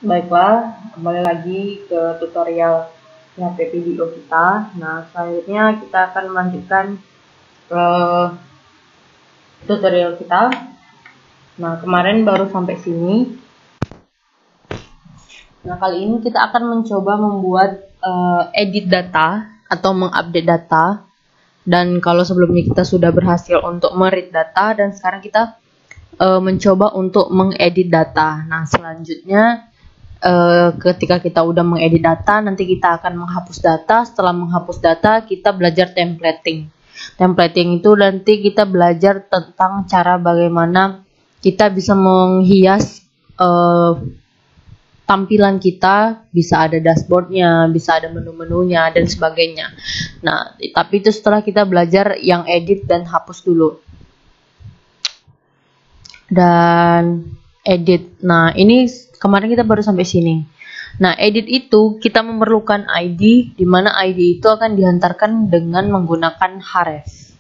Baiklah, kembali lagi ke tutorial PHP video kita. Nah, selanjutnya kita akan melanjutkan tutorial kita. Nah, kemarin baru sampai sini. Nah, kali ini kita akan mencoba membuat edit data atau mengupdate data. Dan kalau sebelumnya kita sudah berhasil untuk meread data, dan sekarang kita mencoba untuk mengedit data. Nah, selanjutnya ketika kita udah mengedit data, nanti kita akan menghapus data. Setelah menghapus data, kita belajar templating. Templating itu nanti kita belajar tentang cara bagaimana kita bisa menghias tampilan kita, bisa ada dashboardnya, bisa ada menu-menunya dan sebagainya. Nah, tapi itu setelah kita belajar yang edit dan hapus dulu. Dan edit. Nah, ini kemarin kita baru sampai sini. Nah, edit itu kita memerlukan ID, di mana ID itu akan dihantarkan dengan menggunakan href.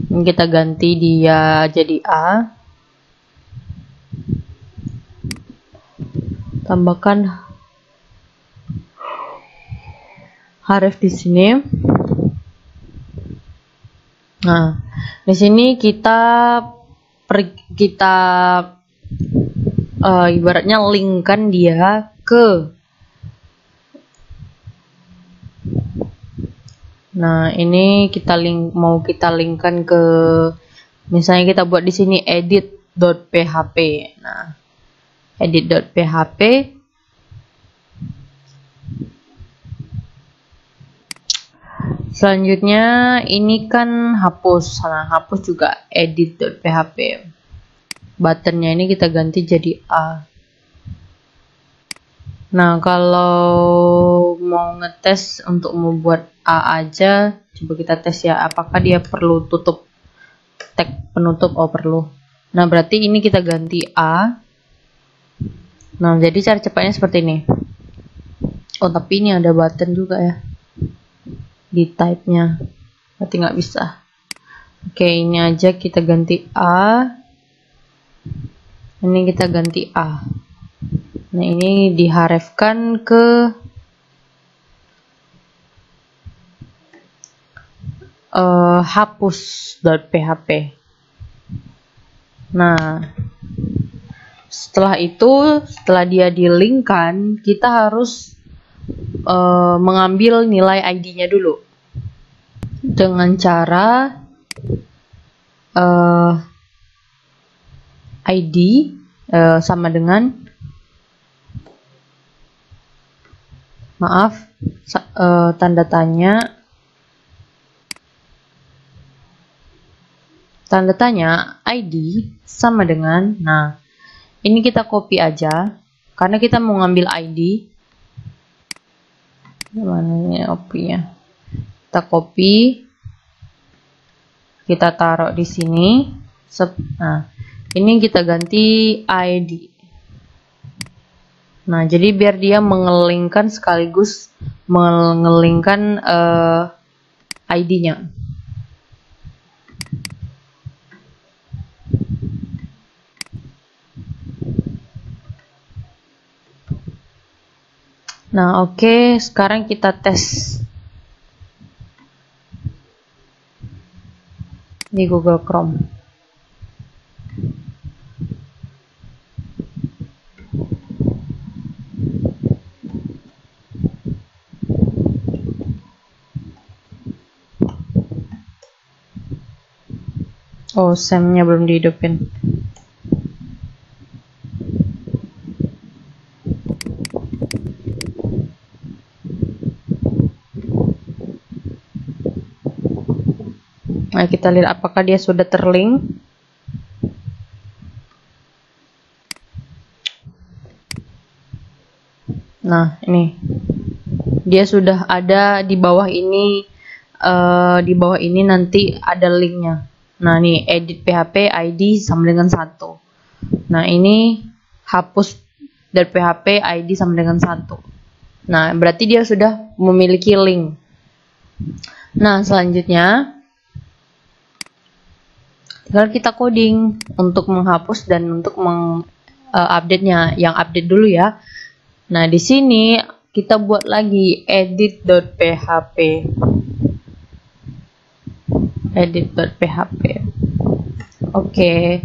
Ini kita ganti dia jadi A. Tambahkan href di sini. Nah, di sini kita ibaratnya linkkan dia ke. Nah, ini kita mau kita linkkan ke, misalnya kita buat di sini edit.php. Nah, edit.php. Selanjutnya ini kan hapus. Nah, hapus juga edit.php. Buttonnya ini kita ganti jadi A. Nah, kalau mau ngetes untuk membuat A aja, coba kita tes ya, apakah dia perlu tutup tag penutup. Oh, perlu. Nah, berarti ini kita ganti A. Nah, jadi cara cepatnya seperti ini. Oh, tapi ini ada button juga ya di type-nya, berarti nggak bisa. Oke, ini aja kita ganti A. Ini kita ganti A. Nah, ini diharefkan ke hapus.php. Nah, setelah itu, setelah dia di-linkkan, kita harus mengambil nilai ID-nya dulu dengan cara ID sama dengan tanda tanya ID sama dengan, nah ini kita copy aja karena kita mau ngambil ID. Mana ini copy-nya? Kita copy, kita taruh di sini. Nah, ini kita ganti ID. Nah, jadi biar dia mengelingkan sekaligus mengelingkan ID-nya. Nah, oke, sekarang kita tes di Google Chrome. Oh, Sam-nya belum dihidupin. Nah, kita lihat apakah dia sudah terlink. Nah, ini dia sudah ada di bawah ini. Di bawah ini nanti ada linknya. Nah, nih edit PHP ID sama dengan 1. Nah, ini hapus dari PHP ID sama dengan 1. Nah, berarti dia sudah memiliki link. Nah, selanjutnya tinggal kita coding untuk menghapus dan untuk update-nya, yang update dulu ya. Nah, di sini kita buat lagi edit.php. Edit.php. Oke.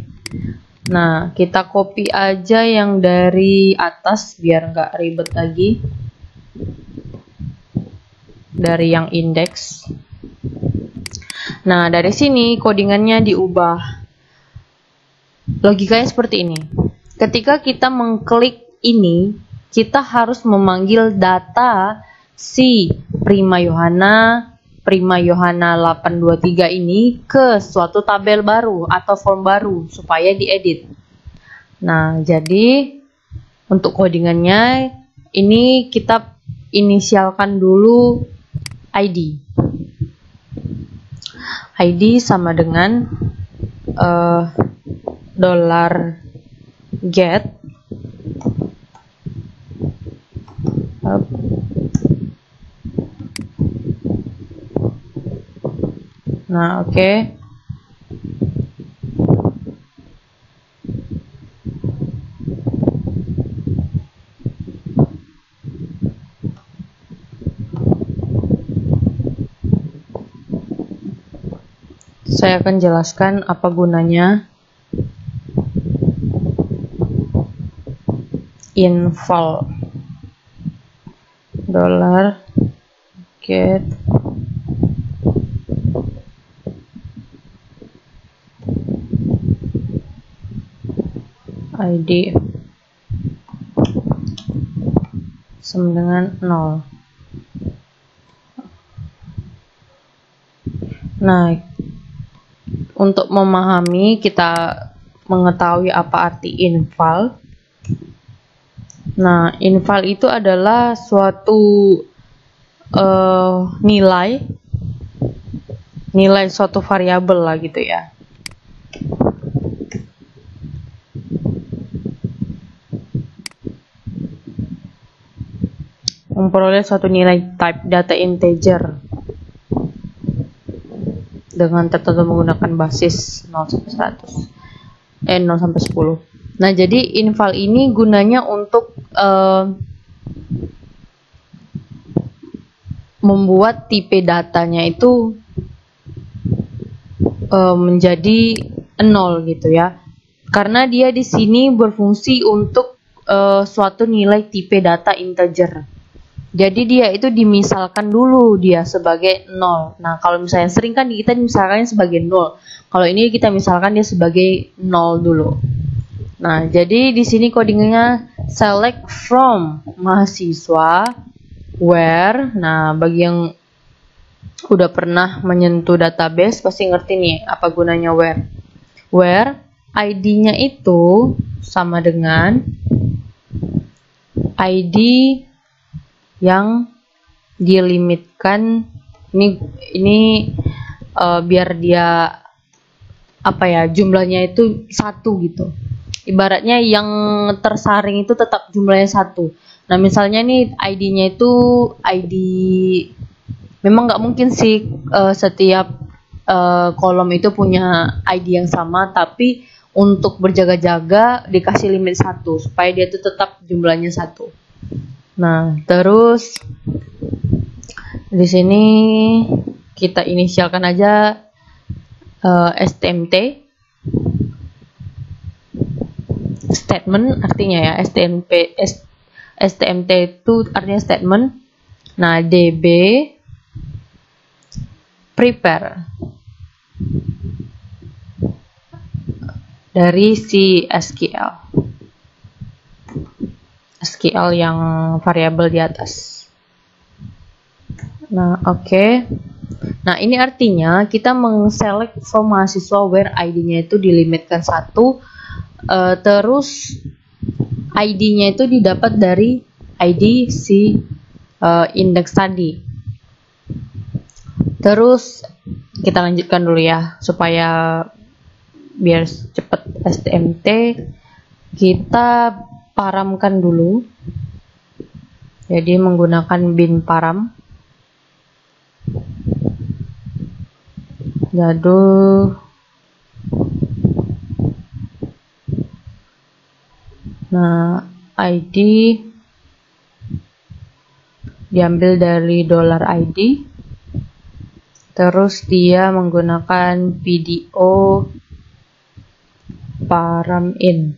Nah, kita copy aja yang dari atas biar nggak ribet lagi. Dari yang index. Nah, dari sini codingannya diubah. Logikanya seperti ini. Ketika kita mengklik ini, kita harus memanggil data si Prima Yohana 823 ini ke suatu tabel baru atau form baru supaya diedit. Nah, jadi untuk codingannya ini kita inisialkan dulu ID. ID sama dengan $get Nah, oke. Saya akan jelaskan apa gunanya inval $get ID sama dengan 0. Nah, untuk memahami kita mengetahui apa arti inval. Nah, inval itu adalah suatu nilai suatu variabel lah gitu ya. Memperoleh suatu nilai type data integer dengan tertentu menggunakan basis 0 sampai 100. 0 sampai 10. Nah, jadi inval ini gunanya untuk membuat tipe datanya itu menjadi 0 gitu ya. Karena dia di sini berfungsi untuk suatu nilai tipe data integer. Jadi dia itu dimisalkan dulu dia sebagai 0. Nah, kalau misalnya sering kan kita misalkan sebagai 0. Kalau ini kita misalkan dia sebagai 0 dulu. Nah, jadi di sini codingnya select from mahasiswa where. Nah, bagi yang udah pernah menyentuh database pasti ngerti nih apa gunanya where. Where ID-nya itu sama dengan ID yang dilimitkan ini biar dia apa ya, jumlahnya itu 1 gitu. Ibaratnya yang tersaring itu tetap jumlahnya 1. Nah, misalnya nih ID-nya itu ID, memang nggak mungkin sih setiap kolom itu punya ID yang sama, tapi untuk berjaga-jaga dikasih limit 1 supaya dia itu tetap jumlahnya 1. Nah, terus di sini kita inisialkan aja STMT statement artinya ya. STMT itu artinya statement. Nah, DB prepare dari si SQL yang variabel di atas. Nah, oke. Nah, ini artinya kita mengselect from mahasiswa where ID-nya itu dilimitkan 1, terus ID-nya itu didapat dari ID si index tadi. Terus kita lanjutkan dulu ya supaya biar cepat. STMT kita paramkan dulu, jadi menggunakan bin param. Gaduh Nah, ID diambil dari $ID. Terus dia menggunakan PDO param in.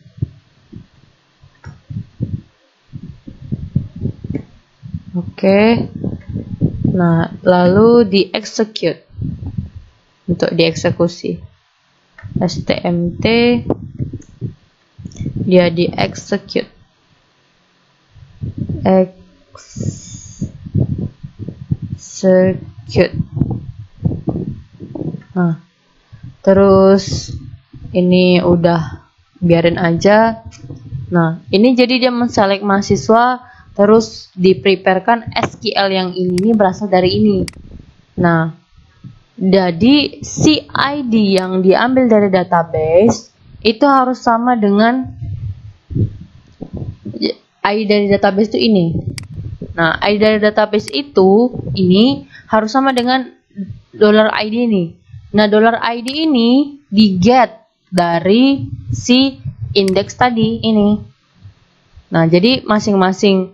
Oke. Nah, lalu di execute. Untuk dieksekusi. STMT dia di execute. Execute. Nah, terus ini udah biarin aja. Nah, ini jadi dia menselect mahasiswa, terus dipreparekan SQL yang ini berasal dari ini. Nah, jadi si ID yang diambil dari database itu harus sama dengan ID dari database itu ini. Nah, ID dari database itu ini harus sama dengan $ID ini. Nah, $ID ini di-get dari si indeks tadi ini. Nah, jadi masing-masing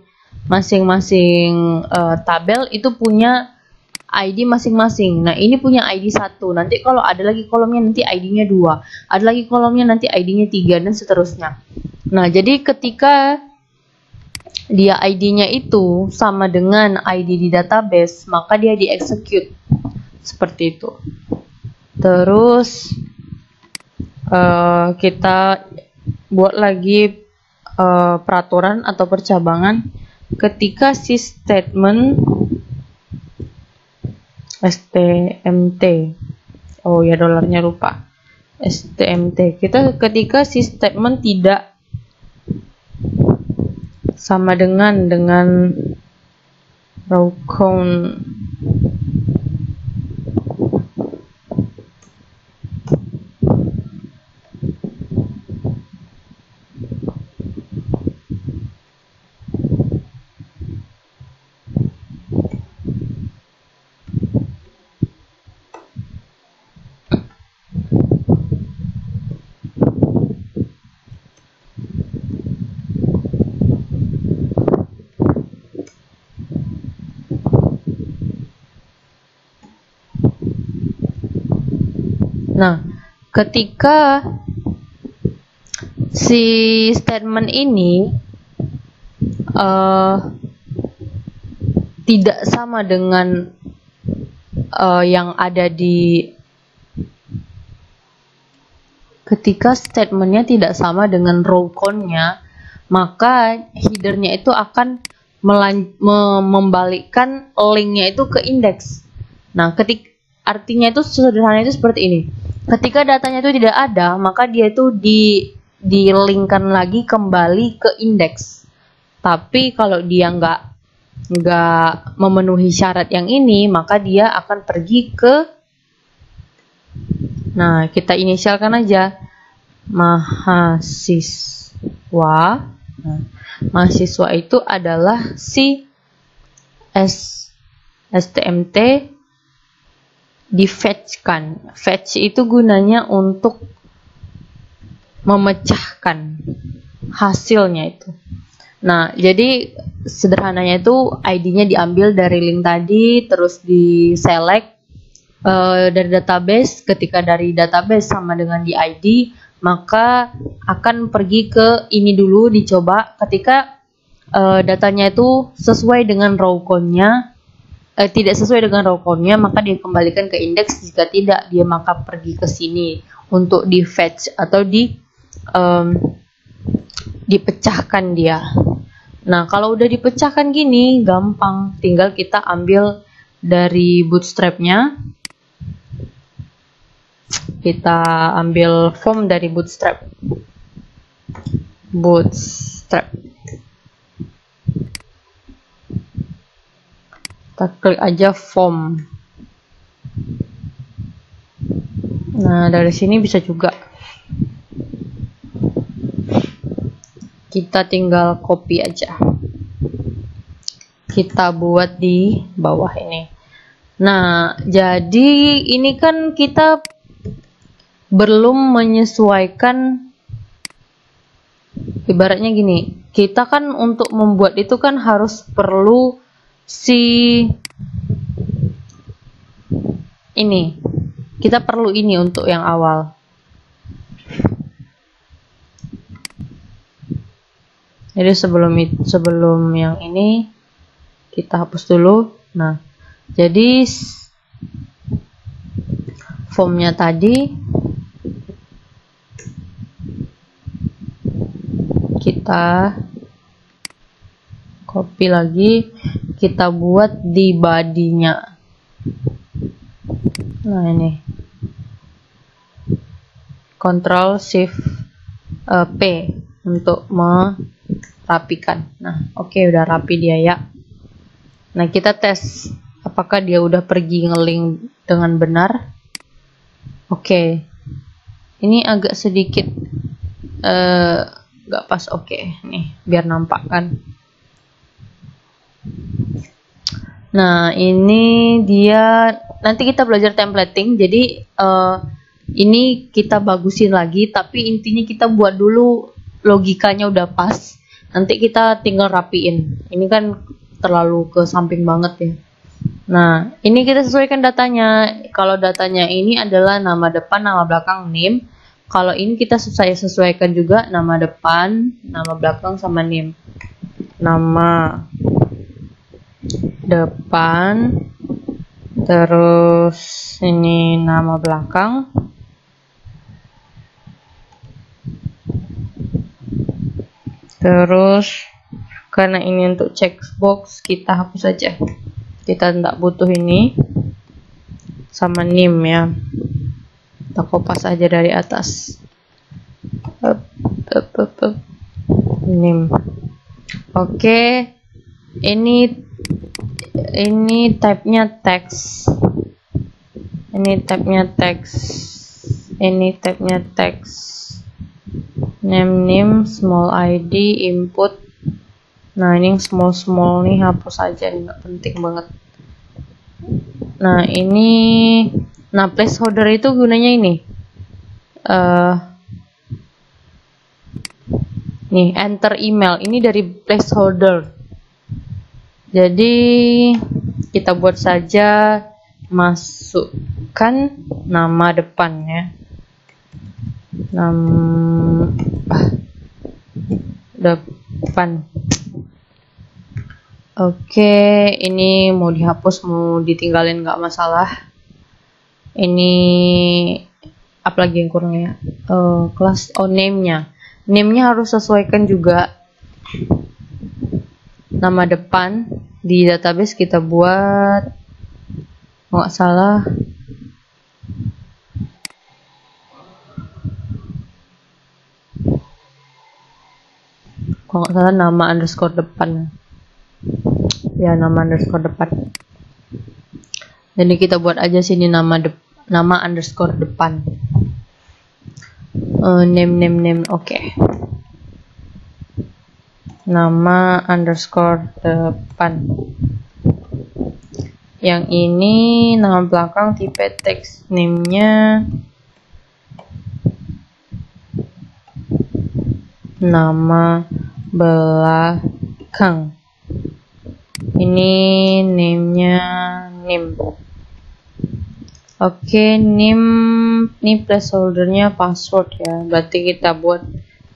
tabel itu punya ID masing-masing. Nah, ini punya ID 1. Nanti kalau ada lagi kolomnya nanti ID-nya 2. Ada lagi kolomnya nanti ID-nya 3 dan seterusnya. Nah, jadi ketika dia ID-nya itu sama dengan ID di database, maka dia di-execute. Seperti itu. Terus kita buat lagi peraturan atau percabangan ketika si statement STMT, oh ya dolarnya lupa, STMT, ketika si statement tidak sama dengan row count. Nah, ketika si statement ini tidak sama dengan yang ada di, ketika statementnya tidak sama dengan row count-nya, maka headernya itu akan membalikkan linknya itu ke indeks. Nah, artinya itu sederhana itu seperti ini. Ketika datanya itu tidak ada, maka dia itu di-linkkan lagi kembali ke indeks. Tapi kalau dia nggak memenuhi syarat yang ini, maka dia akan pergi ke, nah kita inisialkan aja mahasiswa. Nah, mahasiswa itu adalah si STMT di-fetch-kan. Fetch itu gunanya untuk memecahkan hasilnya itu. Nah, jadi sederhananya itu ID-nya diambil dari link tadi, terus di-select dari database. Ketika dari database sama dengan di ID, maka akan pergi ke ini dulu, dicoba. Ketika datanya itu sesuai dengan row count-nya, tidak sesuai dengan row count-nya, maka dia kembalikan ke indeks. Jika tidak, dia maka pergi ke sini untuk di fetch atau dipecahkan dia. Nah, kalau udah dipecahkan gini, gampang. Tinggal kita ambil dari bootstrap-nya. Kita ambil form dari bootstrap. Kita klik aja form. Nah, dari sini bisa juga. Kita tinggal copy aja. Kita buat di bawah ini. Nah, jadi ini kan kita belum menyesuaikan Ibaratnya gini, kita kan untuk membuat itu kan harus perlu si ini. Kita perlu ini untuk yang awal. Jadi sebelum yang ini kita hapus dulu. Nah, jadi formnya tadi kita copy lagi, kita buat di body-nya. Nah, ini Ctrl Shift P untuk merapikan. Nah, oke, udah rapi dia ya. Nah, kita tes apakah dia udah pergi ngelink dengan benar. Oke, ini agak sedikit nggak pas. Oke, nih biar nampak kan. Nah, ini dia. Nanti kita belajar templating. Jadi ini kita bagusin lagi, tapi intinya kita buat dulu logikanya udah pas. Nanti kita tinggal rapiin. Ini kan terlalu ke samping banget ya. Nah, ini kita sesuaikan datanya. Kalau datanya ini adalah nama depan, nama belakang, name. Kalau ini kita saya sesuaikan juga nama depan, nama belakang sama name. Nama depan, terus ini nama belakang. Terus karena ini untuk checkbox, kita hapus saja. Kita tidak butuh ini. Sama name ya. Kita kopas aja dari atas. Name. Oke. Ini type-nya text. Ini type-nya text. Ini type-nya text. Name, small id, input. Nah, ini small nih hapus aja, nggak penting banget. Nah, ini placeholder itu gunanya ini. Nih, enter email. Ini dari placeholder. Jadi kita buat saja, masukkan nama depan ya. Depan. Oke, ini mau dihapus, mau ditinggalin nggak masalah. Ini apalagi yang kurang ya? Kelas name-nya. Name-nya harus sesuaikan juga. Nama depan di database kita buat, nggak salah. Kalau nggak salah nama underscore depan ya, nama underscore depan. Jadi kita buat aja sini nama underscore depan. Name oke. Nama underscore depan. Yang ini nama belakang, tipe text name-nya nama belakang. Ini name-nya name. Oke, name ini placeholder-nya password ya. Berarti kita buat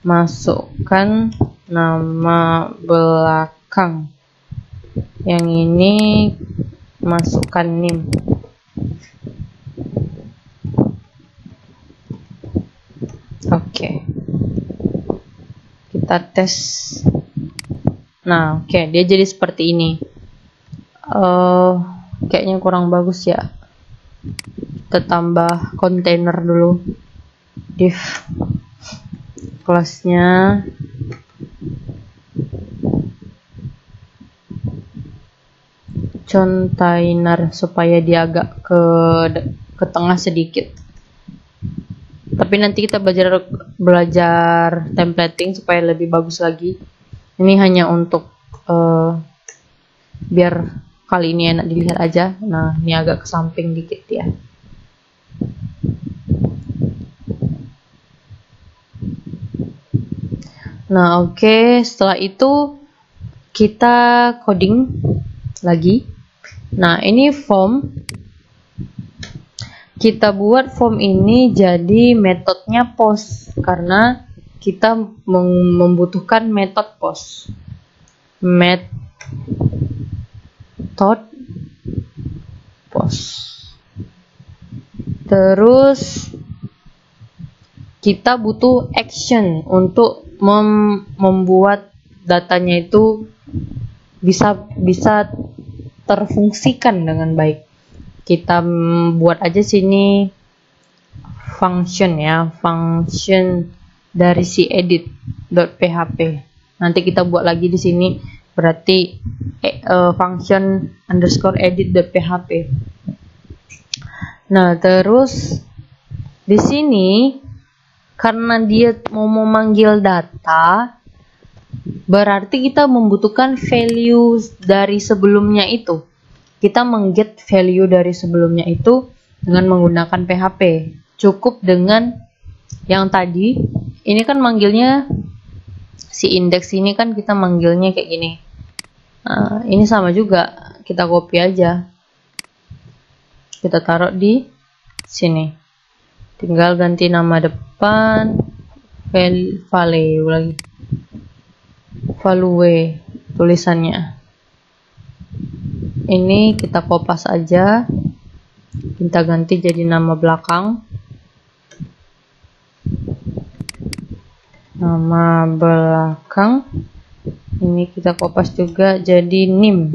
masukkan nama belakang. Yang ini masukkan name. Oke. Kita tes. Nah, oke, dia jadi seperti ini. Kayaknya kurang bagus ya. Kita tambah kontainer dulu. Div kelasnya container supaya dia agak ke tengah sedikit. Tapi nanti kita belajar templating supaya lebih bagus lagi. Ini hanya untuk biar kali ini enak dilihat aja. Nah, ini agak ke samping dikit ya. Nah, oke, setelah itu kita coding lagi. Nah, ini form. Kita buat form ini jadi metodenya post karena kita membutuhkan metode post. Metode post. Terus kita butuh action untuk membuat datanya itu bisa terfungsikan dengan baik. Kita buat aja sini function ya, function dari si edit.php. Nanti kita buat lagi di sini berarti function underscore edit.php. Nah, terus di sini karena dia mau memanggil data, berarti kita membutuhkan value dari sebelumnya itu. Kita mengget value dari sebelumnya itu dengan menggunakan PHP. Cukup dengan yang tadi, ini kan manggilnya si index ini kan kita manggilnya kayak gini. Nah, ini sama juga, kita copy aja. Kita taruh di sini. Tinggal ganti nama depan, value lagi. Value tulisannya. Ini kita kopas aja. Kita ganti jadi nama belakang. Nama belakang. Ini kita kopas juga jadi nim.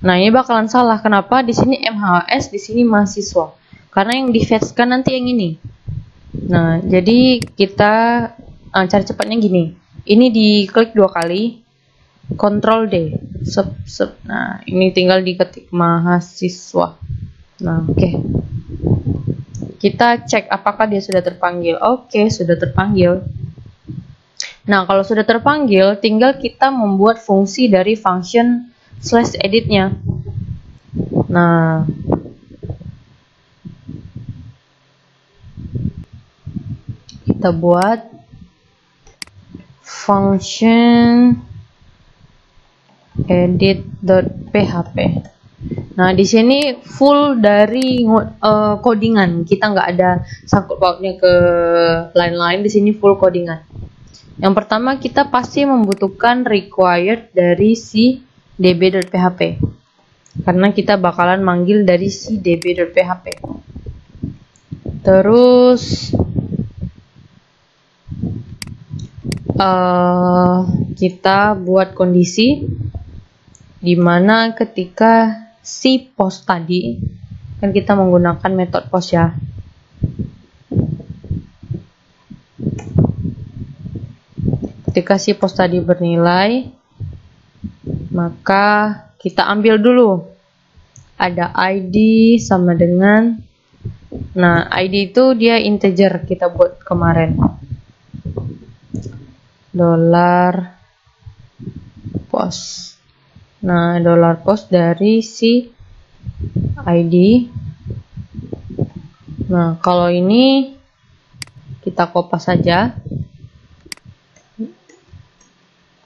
Nah, ini bakalan salah. Kenapa? Di sini MHS, di sini mahasiswa. Karena yang di-fetch-kan nanti yang ini. Nah, jadi kita cari cepatnya gini. Ini diklik 2 kali. Ctrl D. Nah, ini tinggal diketik mahasiswa. Nah, oke. Kita cek apakah dia sudah terpanggil. Oke, sudah terpanggil. Nah, kalau sudah terpanggil, tinggal kita membuat fungsi dari function /editnya. Nah, kita buat function edit.php. Nah, di sini full dari codingan. Kita nggak ada sangkut pautnya ke lain-lain. Di sini full codingan. Yang pertama, kita pasti membutuhkan required dari si db.php. Karena kita bakalan manggil dari si db.php. Terus kita buat kondisi dimana ketika si post tadi kan kita menggunakan metode post ya. Ketika si post tadi bernilai, maka kita ambil dulu ada ID sama dengan, nah ID itu dia integer, kita buat kemarin $post. Nah, $post dari si ID. Nah, kalau ini kita kopas saja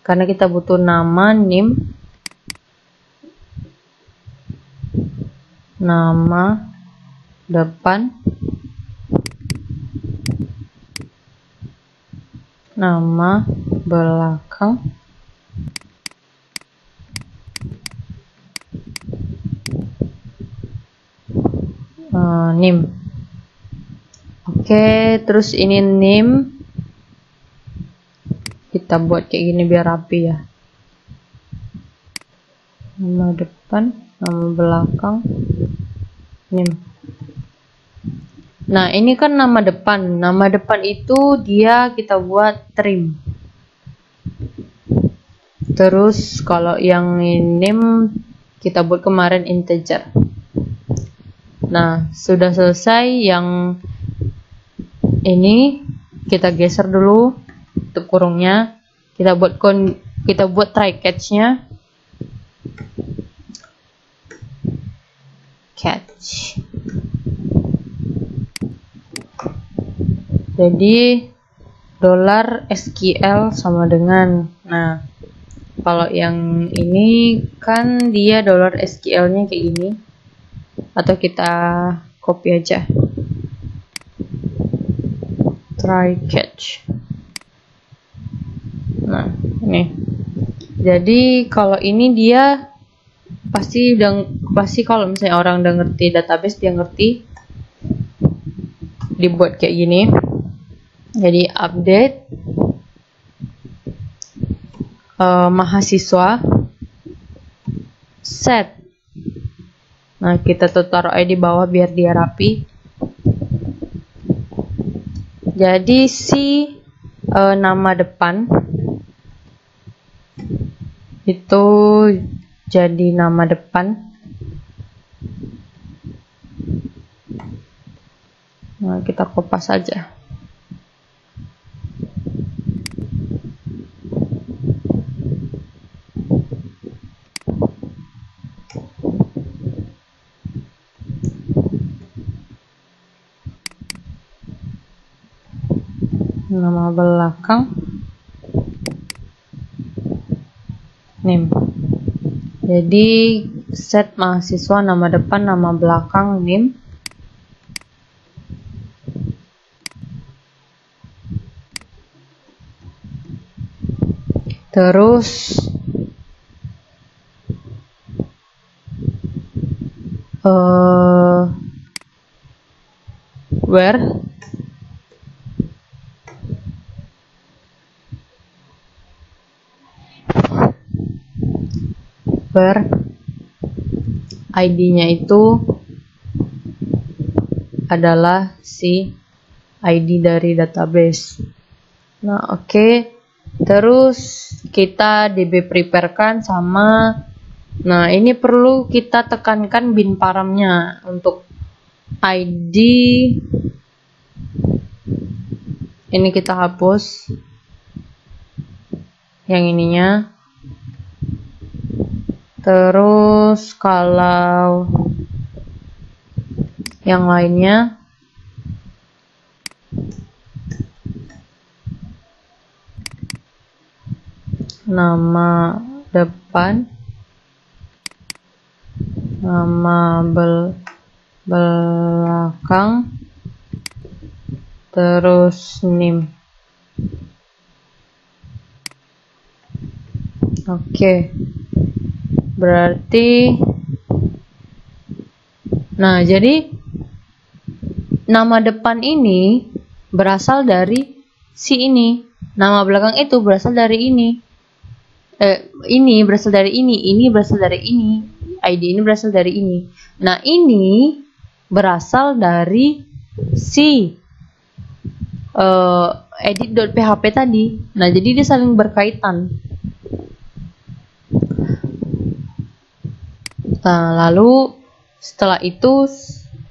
karena kita butuh nama, nim, nama depan, nama belakang, nim. Oke, terus ini nim kita buat kayak gini biar rapi ya. Nama depan, nama belakang, nim. Nah, ini kan nama depan. Nama depan itu dia kita buat trim. Terus kalau yang name kita buat kemarin integer. Nah, sudah selesai yang ini kita geser dulu tutup kurungnya. Kita buat try catch-nya. Catch. Jadi dolar SQL sama dengan, nah kalau yang ini kan dia dolar SQL-nya kayak gini, atau kita copy aja, try catch. Nah ini, jadi kalau ini dia pasti kalau misalnya orang udah ngerti database, dia ngerti dibuat kayak gini. Jadi update mahasiswa set. Nah kita tuh taruh aja di bawah biar dia rapi. Jadi si nama depan itu jadi nama depan. Nah kita kopas saja. Nama belakang name. Jadi set mahasiswa, nama depan, nama belakang, name. Terus where ID-nya itu adalah si ID dari database. Nah oke. Terus kita DB preparekan sama, nah ini perlu kita tekankan bin paramnya. Untuk ID ini kita hapus yang ininya. Terus kalau yang lainnya nama depan, nama belakang, terus name. Oke. Berarti nah jadi nama depan ini berasal dari si ini, nama belakang itu berasal dari ini, ini berasal dari ini berasal dari ini, ID ini berasal dari ini. Nah ini berasal dari si edit.php tadi. Nah jadi dia saling berkaitan. Nah, lalu setelah itu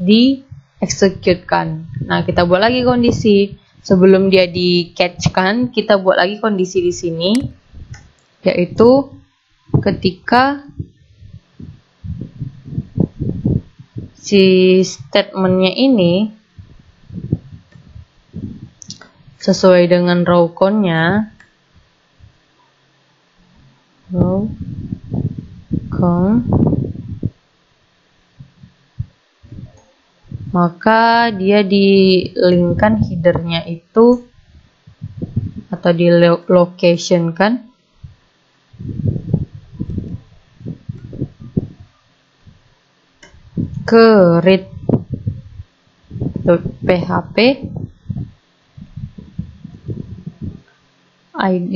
di-execute-kan. Nah, kita buat lagi kondisi. Sebelum dia di-catch-kan, kita buat lagi kondisi di sini, yaitu ketika si statementnya ini sesuai dengan row count-nya, row count, maka dia di-linkkan headernya itu atau di location kan ke read.php ID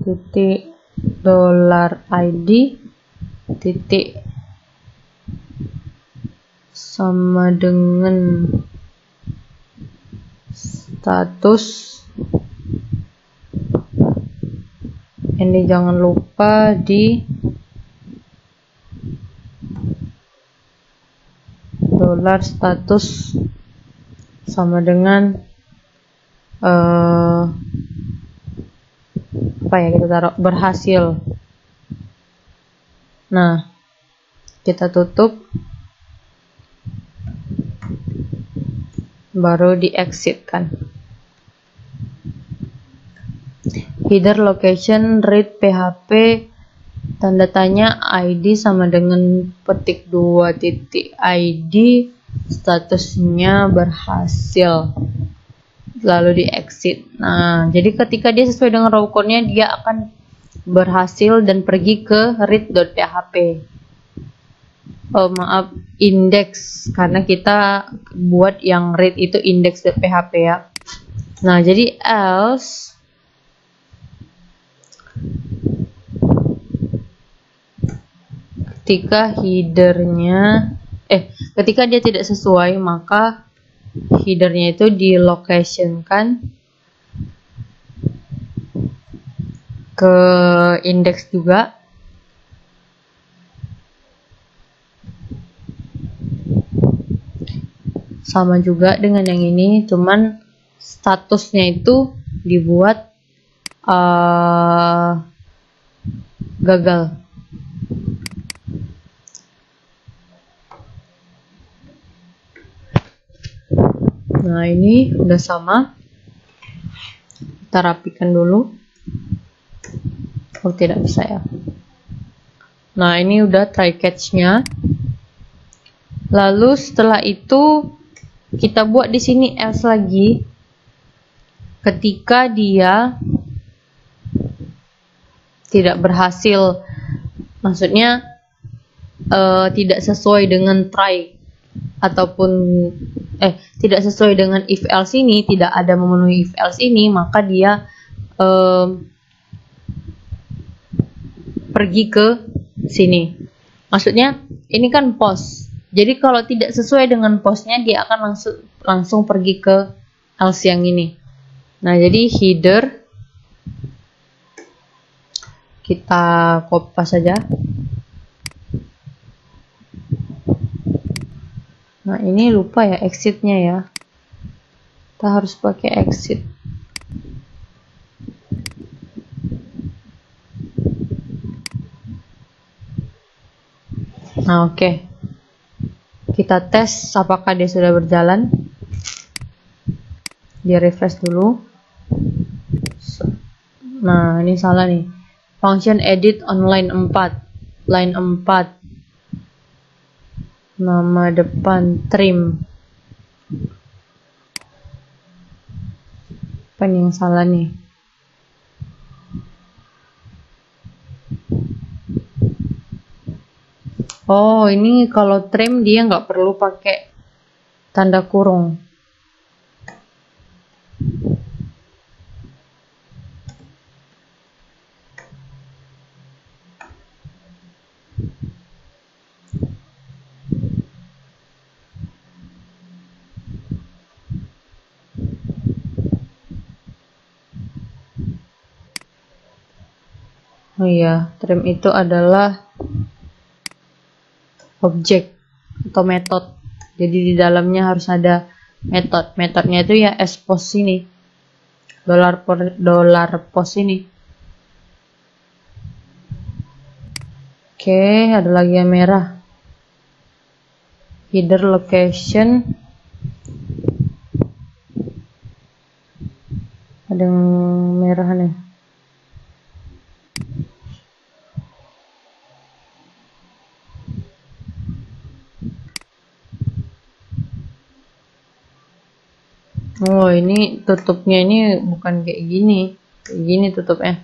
titik $ID titik sama dengan status. Ini jangan lupa di dolar status sama dengan apa ya, kita taruh berhasil. Nah kita tutup, baru di exit kan. Header location read PHP tanda tanya ID sama dengan petik 2.id, statusnya berhasil, lalu di exit. Nah, jadi ketika dia sesuai dengan raw code-nya, dia akan berhasil dan pergi ke read.php. Oh maaf, index, karena kita buat yang read itu index.php ya. Nah, jadi else ketika ketika dia tidak sesuai, maka headernya itu di location-kan ke index juga. Sama juga dengan yang ini, cuman statusnya itu dibuat gagal. Nah, ini udah sama. Kita rapikan dulu. Oh, tidak bisa ya. Nah, ini udah try catch-nya. Lalu setelah itu kita buat di sini else lagi. Ketika dia tidak berhasil, maksudnya tidak sesuai dengan try ataupun tidak sesuai dengan if else ini, tidak ada memenuhi if else ini, maka dia pergi ke sini. Maksudnya ini kan post, jadi kalau tidak sesuai dengan postnya, dia akan langsung pergi ke else yang ini. Nah, jadi header kita copy saja. Nah, ini lupa ya exitnya ya. Kita harus pakai exit. Nah, oke. Kita tes apakah dia sudah berjalan. Dia refresh dulu. Nah, ini salah nih. Function edit on line 4. Line 4. Nama depan trim. Apa yang salah nih? Oh, ini kalau trim dia nggak perlu pakai tanda kurung. Oh iya, trim itu adalah objek atau metode. Jadi di dalamnya harus ada metode. Metodenya itu ya expose ini. $post ini. Oke, ada lagi yang merah. Header location. Ada yang merah nih. Oh, ini tutupnya ini bukan kayak gini. Kayak gini tutupnya.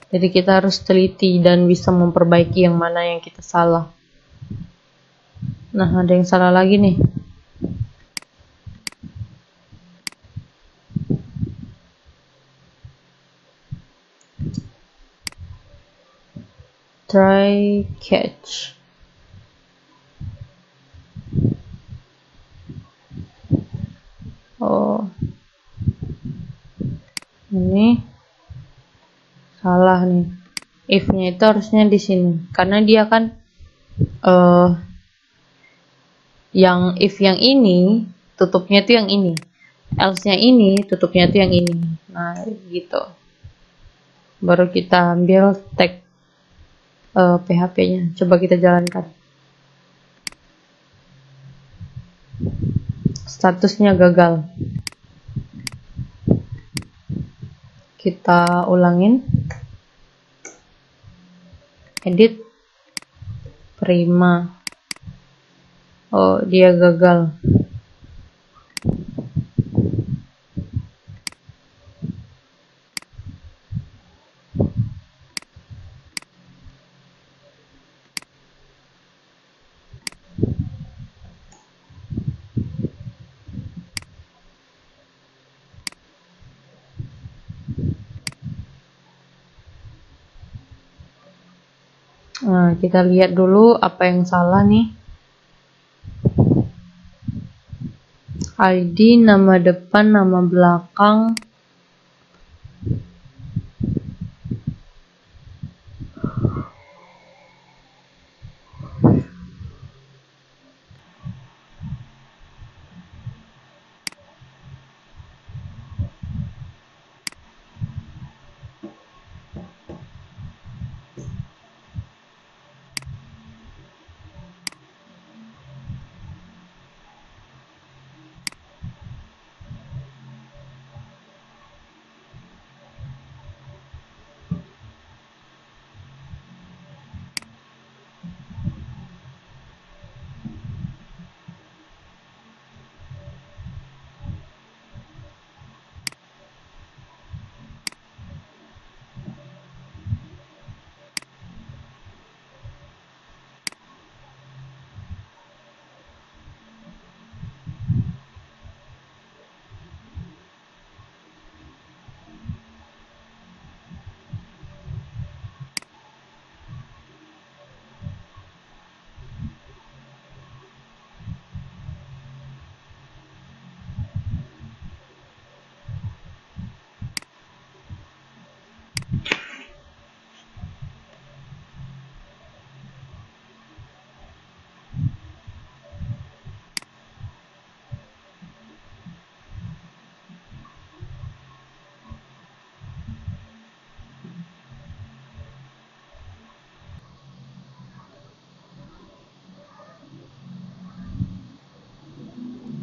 Jadi kita harus teliti dan bisa memperbaiki yang mana yang kita salah. Nah, ada yang salah lagi nih. Try catch. Oh, ini salah nih. If-nya itu harusnya di sini, karena dia kan yang if yang ini tutupnya itu yang ini, else-nya ini tutupnya itu yang ini. Nah, gitu. Baru kita ambil tag PHP-nya. Coba kita jalankan. Statusnya gagal. Kita ulangin. Edit. Prima. Oh, dia gagal. Nah, kita lihat dulu apa yang salah nih. ID, nama depan, nama belakang.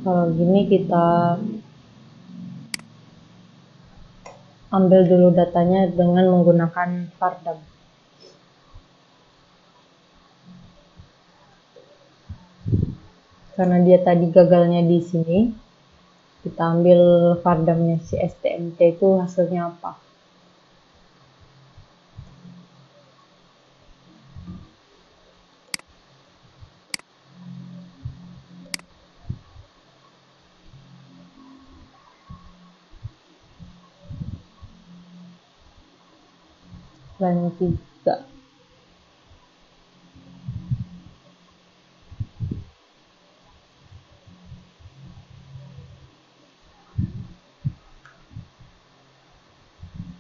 Kalau gini kita ambil dulu datanya dengan menggunakan Vardam. Karena dia tadi gagalnya di sini, kita ambil Vardamnya si STMT itu hasilnya apa. Line 3.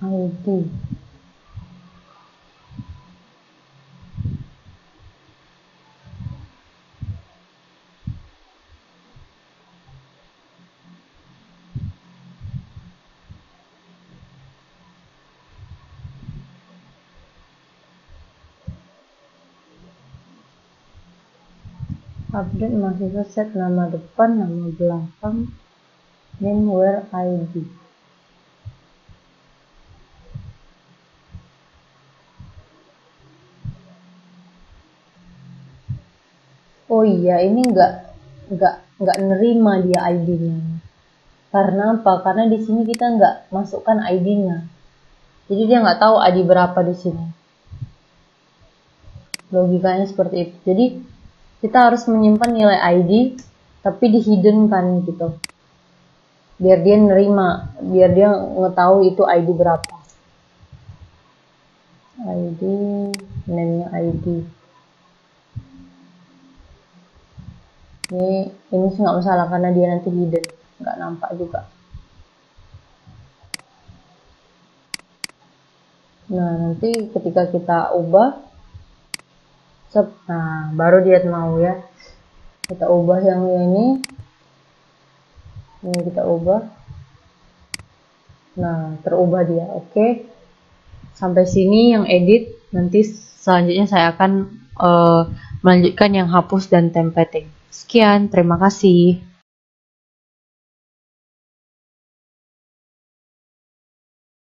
ID. Update mahasiswa, set nama depan, nama belakang, name, where, ID. Oh iya, ini nggak nerima dia ID-nya. Karena apa? Karena di sini kita nggak masukkan ID-nya. Jadi dia nggak tahu ID berapa di sini. Logikanya seperti itu. Jadi kita harus menyimpan nilai ID tapi di hidden kan gitu. Biar dia nerima, biar dia ngetahu itu ID berapa. ID, name-nya ID. Ini sih nggak masalah karena dia nanti hidden, nggak nampak juga. Nah, nanti ketika kita ubah, nah baru dia mau ya. Kita ubah yang ini kita ubah. Nah, terubah dia. Oke. Sampai sini yang edit, nanti selanjutnya saya akan melanjutkan yang hapus dan templating. Sekian, terima kasih.